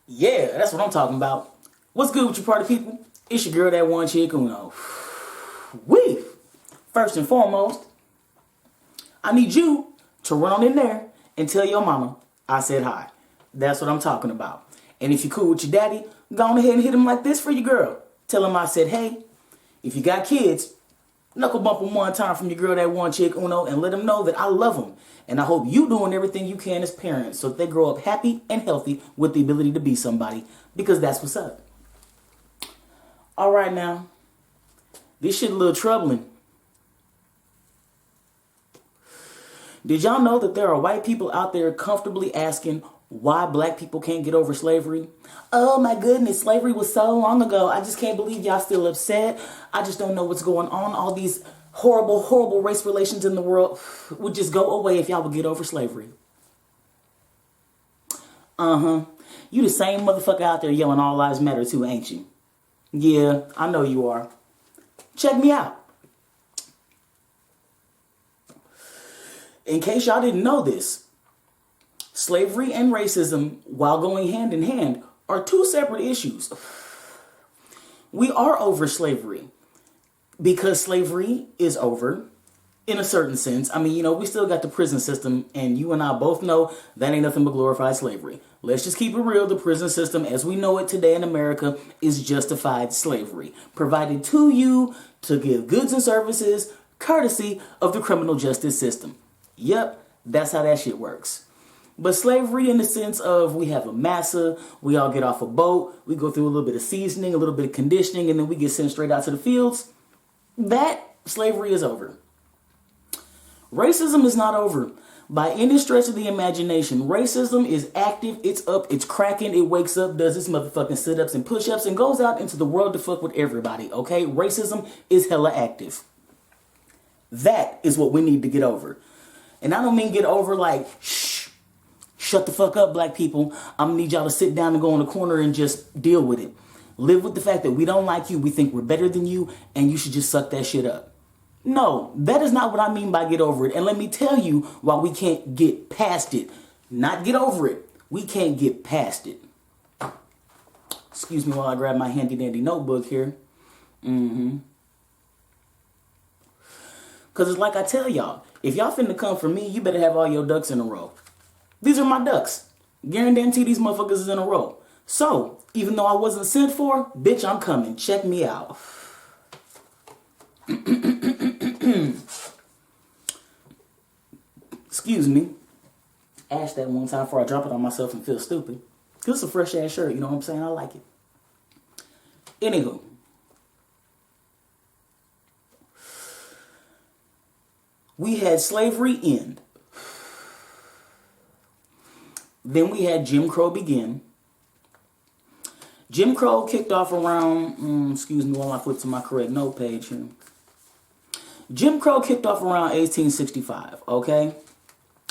Yeah, that's what I'm talking about. What's good with you party people? It's your girl, that one chick Uno. We, first and foremost, I need you to run on in there and tell your mama I said hi. That's what I'm talking about. And if you're cool with your daddy, go on ahead and hit him like this for your girl. Tell him I said hey. If you got kids, knuckle bump them one time from your girl, that one chick Uno, and let them know that I love them. And I hope you doing everything you can as parents so that they grow up happy and healthy with the ability to be somebody, because that's what's up. All right now, this shit a little troubling. Did y'all know that there are white people out there comfortably asking why black people can't get over slavery? Oh my goodness, slavery was so long ago. I just can't believe y'all still upset. I just don't know what's going on. All these horrible, horrible race relations in the world would just go away if y'all would get over slavery. You the same motherfucker out there yelling all lives matter too, ain't you? Yeah, I know you are. Check me out. In case y'all didn't know this, slavery and racism, while going hand in hand, are two separate issues. We are over slavery because slavery is over in a certain sense. I mean, we still got the prison system, and you and I both know that ain't nothing but glorified slavery. Let's just keep it real. The prison system, as we know it today in America, is justified slavery, provided to you to give goods and services courtesy of the criminal justice system. Yep, that's how that shit works. But slavery in the sense of we have a massa, we all get off a boat, we go through a little bit of seasoning, a little bit of conditioning, and then we get sent straight out to the fields. That slavery is over. Racism is not over. By any stretch of the imagination, racism is active, it's up, it's cracking, it wakes up, does its motherfucking sit-ups and push-ups, and goes out into the world to fuck with everybody, okay? Racism is hella active. That is what we need to get over. And I don't mean get over like, shut the fuck up, black people. I'm gonna need y'all to sit down and go in the corner and just deal with it. Live with the fact that we don't like you, we think we're better than you, and you should just suck that shit up. No, that is not what I mean by get over it. And let me tell you why we can't get past it. Not get over it. We can't get past it. Excuse me while I grab my handy dandy notebook here. Because it's like I tell y'all, if y'all finna come for me, you better have all your ducks in a row. These are my ducks. Guarantee these motherfuckers is in a row. So, even though I wasn't sent for, bitch, I'm coming. Check me out. Excuse me. Ash that one time before I drop it on myself and feel stupid. Because it's a fresh ass shirt, you know what I'm saying? I like it. Anywho. We had slavery end. Then we had Jim Crow begin. Jim Crow kicked off around, excuse me while I flip to my correct note page here. Jim Crow kicked off around 1865, okay?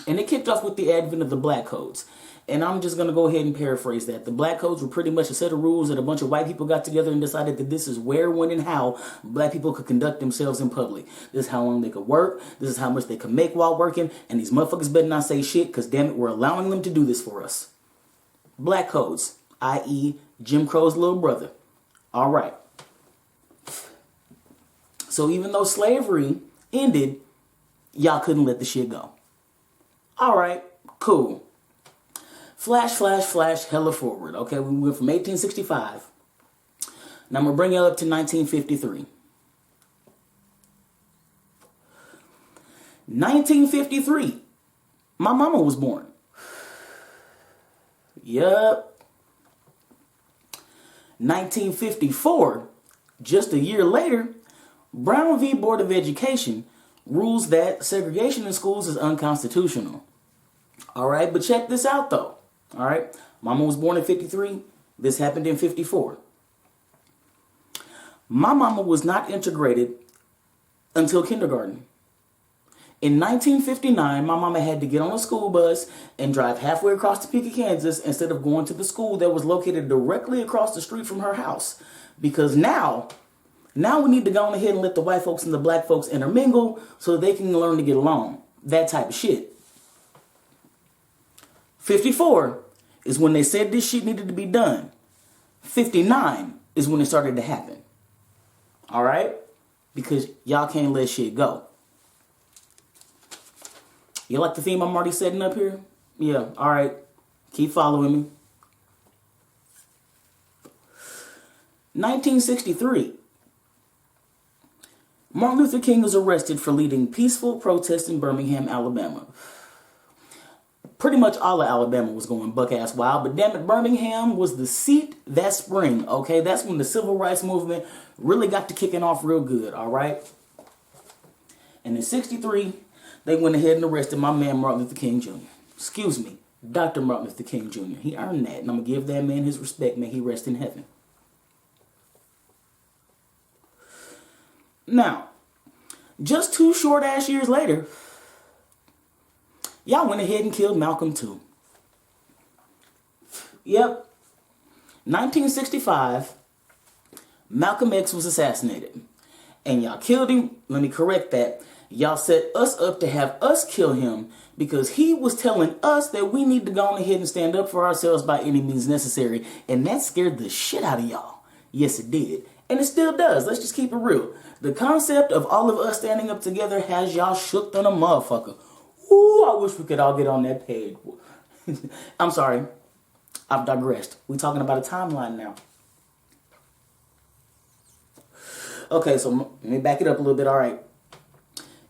And it kicked off with the advent of the black codes. And I'm just going to go ahead and paraphrase that. The black codes were pretty much a set of rules that a bunch of white people got together and decided that this is where, when, and how black people could conduct themselves in public. This is how long they could work. This is how much they could make while working. And these motherfuckers better not say shit, because damn it, we're allowing them to do this for us. Black codes, i.e. Jim Crow's little brother. All right. So even though slavery ended, y'all couldn't let the shit go. All right, cool. Flash, hella forward. Okay, we went from 1865. Now I'm going to bring you up to 1953. 1953, my mama was born. Yup. 1954, just a year later, Brown v. Board of Education rules that segregation in schools is unconstitutional. All right, but check this out though. All right, mama was born in 53. This happened in 54. My mama was not integrated until kindergarten. In 1959, my mama had to get on a school bus and drive halfway across Topeka, Kansas, instead of going to the school that was located directly across the street from her house. Because now we need to go on ahead and let the white folks and the black folks intermingle so they can learn to get along. That type of shit. 54 is when they said this shit needed to be done. 59 is when it started to happen. All right? Because y'all can't let shit go. You like the theme I'm already setting up here? Yeah, all right. Keep following me. 1963. Martin Luther King was arrested for leading peaceful protests in Birmingham, Alabama. Pretty much all of Alabama was going buck-ass wild, but damn it, Birmingham was the seat that spring, okay? That's when the civil rights movement really got to kicking off real good, all right? And in 63, they went ahead and arrested my man Martin Luther King Jr. Excuse me, Dr. Martin Luther King Jr. He earned that, and I'm going to give that man his respect. May he rest in heaven. Now, just 2 short-ass years later, y'all went ahead and killed Malcolm too. Yep. 1965, Malcolm X was assassinated. And y'all killed him. Let me correct that. Y'all set us up to have us kill him because he was telling us that we need to go on ahead and stand up for ourselves by any means necessary. And that scared the shit out of y'all. Yes, it did. And it still does. Let's just keep it real. The concept of all of us standing up together has y'all shook on a motherfucker. Ooh, I wish we could all get on that page. I'm sorry. I've digressed. We're talking about a timeline now. Okay, so let me back it up a little bit. All right.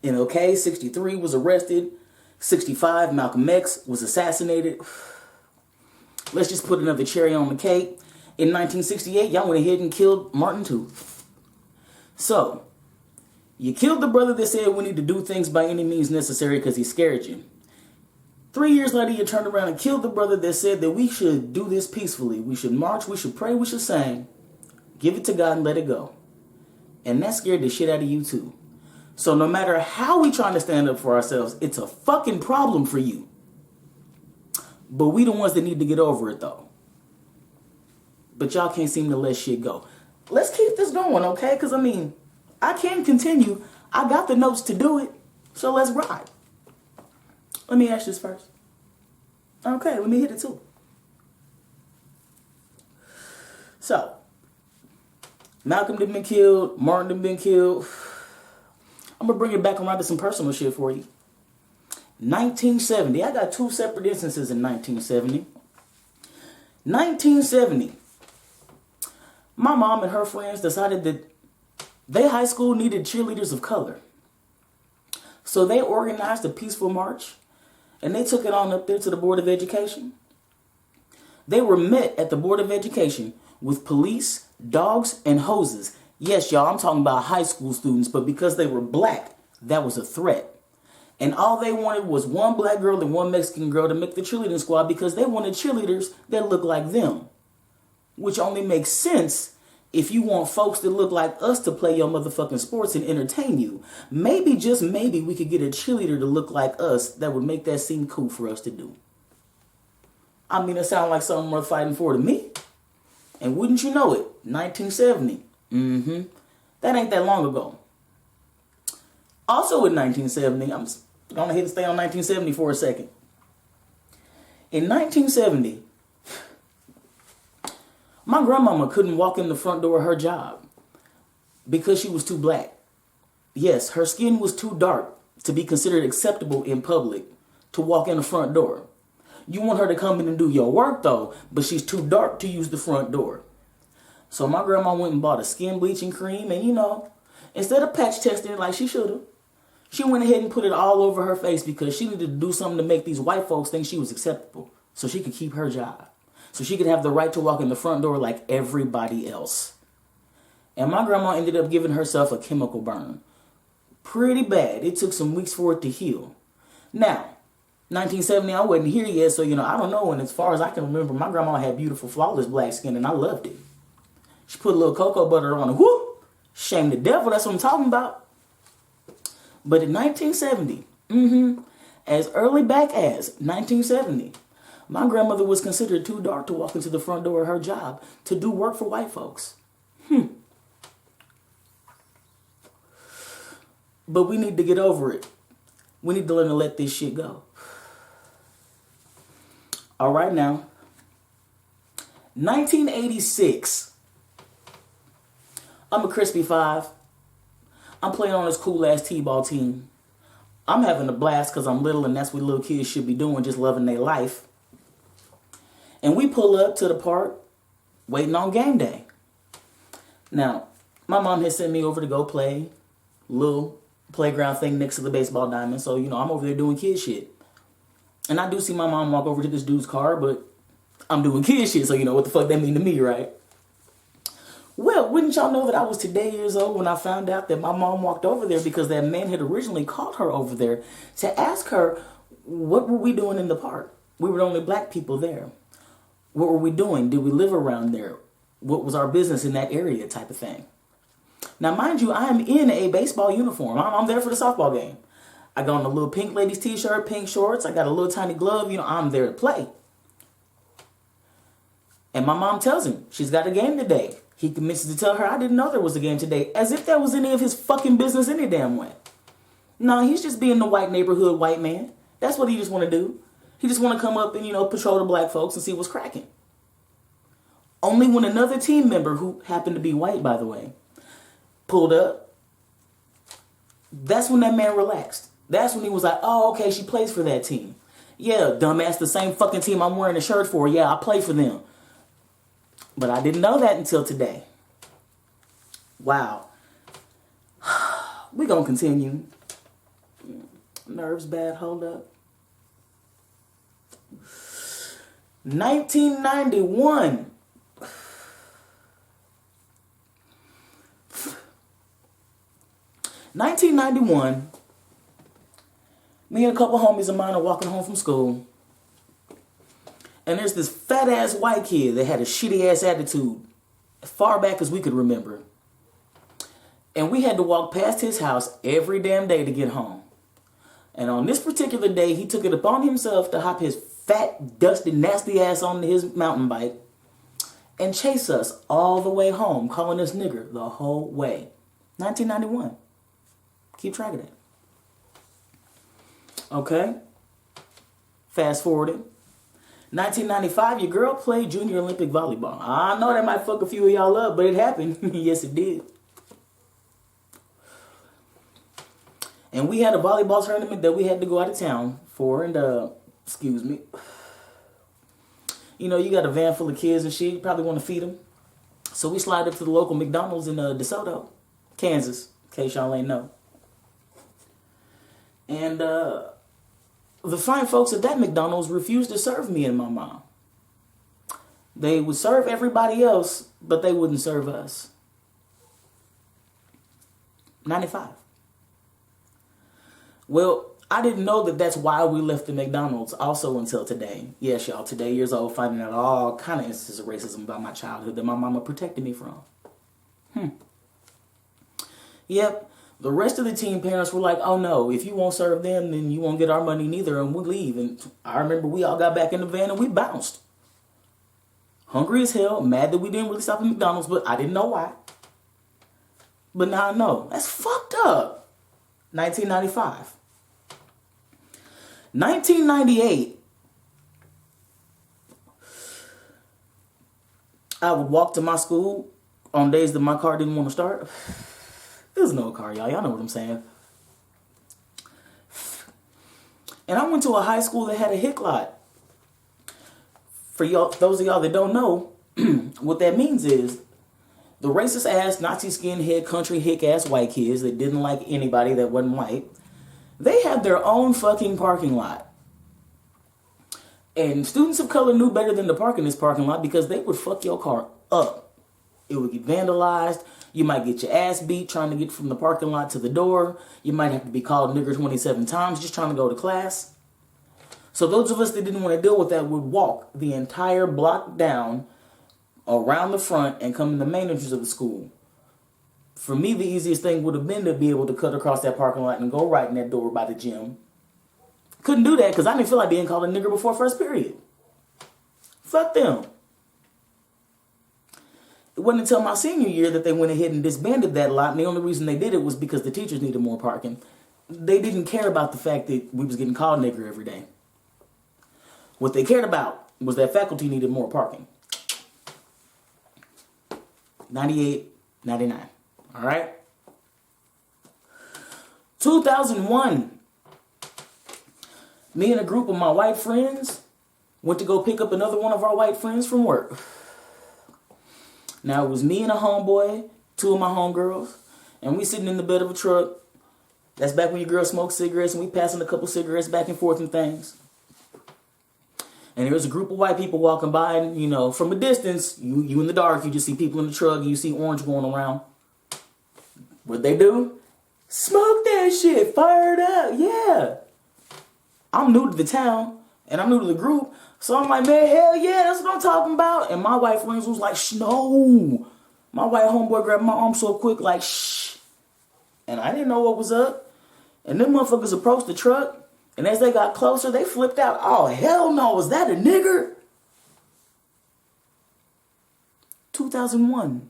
MLK, 63, was arrested. 65, Malcolm X was assassinated. Let's just put another cherry on the cake. In 1968, y'all went ahead and killed Martin too. So, you killed the brother that said we need to do things by any means necessary because he scared you. 3 years later, you turned around and killed the brother that said that we should do this peacefully. We should march, we should pray, we should sing. Give it to God and let it go. And that scared the shit out of you too. So no matter how we trying to stand up for ourselves, it's a fucking problem for you. But we the ones that need to get over it though. But y'all can't seem to let shit go. Let's keep this going, okay? Because, I mean, I can continue. I got the notes to do it. So let's ride. Let me ask this first. Okay, let me hit it too. So, Malcolm done been killed. Martin done been killed. I'm going to bring it back around to some personal shit for you. 1970. I got 2 separate instances in 1970. 1970. My mom and her friends decided that their high school needed cheerleaders of color. So they organized a peaceful march and they took it on up there to the Board of Education. They were met at the Board of Education with police, dogs, and hoses. Yes, y'all, I'm talking about high school students, but because they were black, that was a threat. And all they wanted was one black girl and one Mexican girl to make the cheerleading squad because they wanted cheerleaders that looked like them. Which only makes sense if you want folks that look like us to play your motherfucking sports and entertain you. Maybe, just maybe, we could get a cheerleader to look like us that would make that seem cool for us to do. I mean, it sounds like something worth fighting for to me. And wouldn't you know it, 1970. That ain't that long ago. Also in 1970, I'm just going ahead and stay on 1970 for a second. In 1970, my grandmama couldn't walk in the front door of her job because she was too black. Yes, her skin was too dark to be considered acceptable in public to walk in the front door. You want her to come in and do your work though, but she's too dark to use the front door. So my grandma went and bought a skin bleaching cream and, you know, instead of patch testing it like she should have, she went ahead and put it all over her face because she needed to do something to make these white folks think she was acceptable so she could keep her job. So she could have the right to walk in the front door like everybody else. And my grandma ended up giving herself a chemical burn. Pretty bad. It took some weeks for it to heal. Now, 1970, I wasn't here yet, so, you know, I don't know. And as far as I can remember, my grandma had beautiful, flawless black skin, and I loved it. She put a little cocoa butter on it. Whoop! Shame the devil. That's what I'm talking about. But in 1970, as early back as 1970, my grandmother was considered too dark to walk into the front door of her job to do work for white folks. But we need to get over it. We need to learn to let this shit go. All right now, 1986. I'm a crispy five. I'm playing on this cool ass T-ball team. I'm having a blast because I'm little and that's what little kids should be doing, just loving their life. And we pull up to the park waiting on game day. Now, my mom had sent me over to go play a little playground thing next to the baseball diamond. So, I'm over there doing kid shit. And I do see my mom walk over to this dude's car, but I'm doing kid shit. So, what the fuck that mean to me, right? Well, wouldn't y'all know that I was today years old when I found out that my mom walked over there because that man had originally called her over there to ask her, what were we doing in the park? We were the only black people there. What were we doing? Did we live around there? What was our business in that area type of thing? Now, mind you, I am in a baseball uniform. I'm there for the softball game. I got on a little pink ladies t-shirt, pink shorts. I got a little tiny glove. I'm there to play. And my mom tells him she's got a game today. He commences to tell her, I didn't know there was a game today, as if that was any of his fucking business any damn way. No, he's just being the white neighborhood white man. That's what he just want to do. He just want to come up and, patrol the black folks and see what's cracking. Only when another team member, who happened to be white, by the way, pulled up, that's when that man relaxed. That's when he was like, oh, okay, she plays for that team. Yeah, dumbass, the same fucking team I'm wearing a shirt for. Yeah, I play for them. But I didn't know that until today. Wow. We're going to continue. Nerves bad, hold up. 1991. Me and a couple homies of mine are walking home from school. And there's this fat ass white kid that had a shitty ass attitude as far back as we could remember. And we had to walk past his house every damn day to get home. And on this particular day, he took it upon himself to hop his fat, dusty, nasty ass on his mountain bike and chase us all the way home, calling us nigger the whole way. 1991. Keep track of that. Okay. Fast forwarding. 1995, your girl played junior Olympic volleyball. I know that might fuck a few of y'all up, but it happened. Yes, it did. And we had a volleyball tournament that we had to go out of town for. And, excuse me. You got a van full of kids and shit. You probably want to feed them. So we slide up to the local McDonald's in DeSoto, Kansas, in case y'all ain't know. And, the fine folks at that McDonald's refused to serve me and my mom. They would serve everybody else, but they wouldn't serve us. 95. Well, I didn't know that that's why we left the McDonald's also until today. Yes, y'all, today years old, finding out all kind of instances of racism about my childhood that my mama protected me from. Yep. The rest of the team parents were like, oh no, if you won't serve them, then you won't get our money neither, and we'll leave. And I remember we all got back in the van and we bounced. Hungry as hell, mad that we didn't really stop at McDonald's, but I didn't know why. But now I know. That's fucked up. 1995. 1998. I would walk to my school on days that my car didn't want to start. There's no car, y'all. Y'all know what I'm saying. And I went to a high school that had a hick lot. For y'all, those of y'all that don't know, what that means is the racist ass, Nazi skinhead, country hick ass white kids that didn't like anybody that wasn't white, they had their own fucking parking lot. And students of color knew better than to park in this parking lot because they would fuck your car up. It would get vandalized. You might get your ass beat trying to get from the parking lot to the door. You might have to be called nigger 27 times just trying to go to class. So those of us that didn't want to deal with that would walk the entire block down around the front and come in the main entrance of the school. For me, the easiest thing would have been to be able to cut across that parking lot and go right in that door by the gym. Couldn't do that because I didn't feel like being called a nigger before first period. Fuck them. It wasn't until my senior year that they went ahead and disbanded that lot, and the only reason they did it was because the teachers needed more parking. They didn't care about the fact that we was getting called nigger every day. What they cared about was that faculty needed more parking. 98, 99. All right. 2001. Me and a group of my white friends went to go pick up another one of our white friends from work. Now, it was me and a homeboy, two of my homegirls, and we sitting in the bed of a truck. That's back when your girl smoked cigarettes, and we passing a couple cigarettes back and forth and things. And there was a group of white people walking by, and, you know, from a distance, you in the dark, you just see people in the truck, and you see orange going around. What'd they do? Smoke that shit, fire it up, yeah. I'm new to the town, and I'm new to the group, so I'm like, man, hell yeah, that's what I'm talking about. And my white friends was like, shh, no. My white homeboy grabbed my arm so quick, like, shh. And I didn't know what was up. And them motherfuckers approached the truck, and as they got closer, they flipped out. Oh, hell no, was that a nigger? 2001.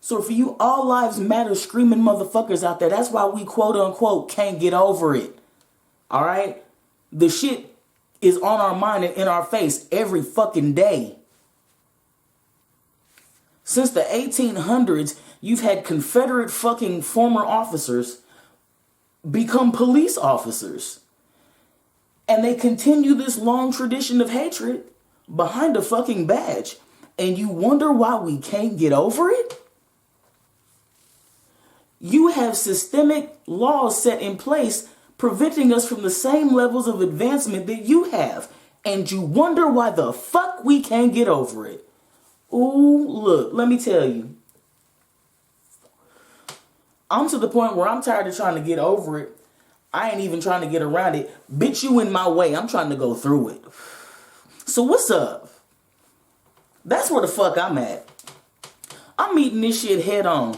So for you all lives matter screaming motherfuckers out there, that's why we quote unquote can't get over it. All right? The shit is on our mind and in our face every fucking day. Since the 1800s, you've had Confederate fucking former officers become police officers. And they continue this long tradition of hatred behind a fucking badge. And you wonder why we can't get over it? You have systemic laws set in place preventing us from the same levels of advancement that you have. And you wonder why the fuck we can't get over it. Ooh, look, let me tell you. I'm to the point where I'm tired of trying to get over it. I ain't even trying to get around it. Bitch, you in my way. I'm trying to go through it. So what's up? That's where the fuck I'm at. I'm meeting this shit head on.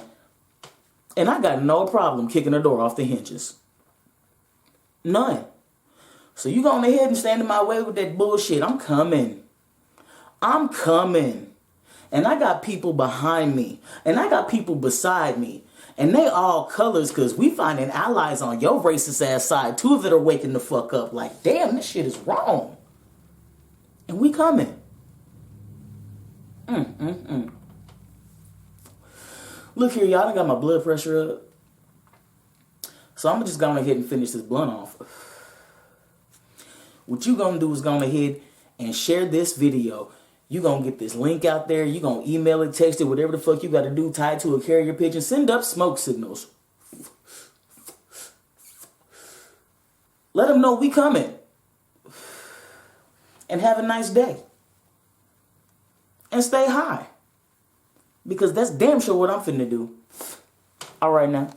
And I got no problem kicking the door off the hinges. None. So you go on ahead and stand in my way with that bullshit. I'm coming. I'm coming. And I got people behind me. And I got people beside me. And they all colors because we finding allies on your racist ass side too that are waking the fuck up. Like, damn, this shit is wrong. And we coming. Look here, y'all. I got my blood pressure up. So I'm just going ahead and finish this blunt off. What you gonna do is go ahead and share this video. You gonna get this link out there. You gonna email it, text it, whatever the fuck you gotta do, tie it to a carrier pigeon. Send up smoke signals. Let them know we coming. And have a nice day. And stay high. Because that's damn sure what I'm finna do. All right now.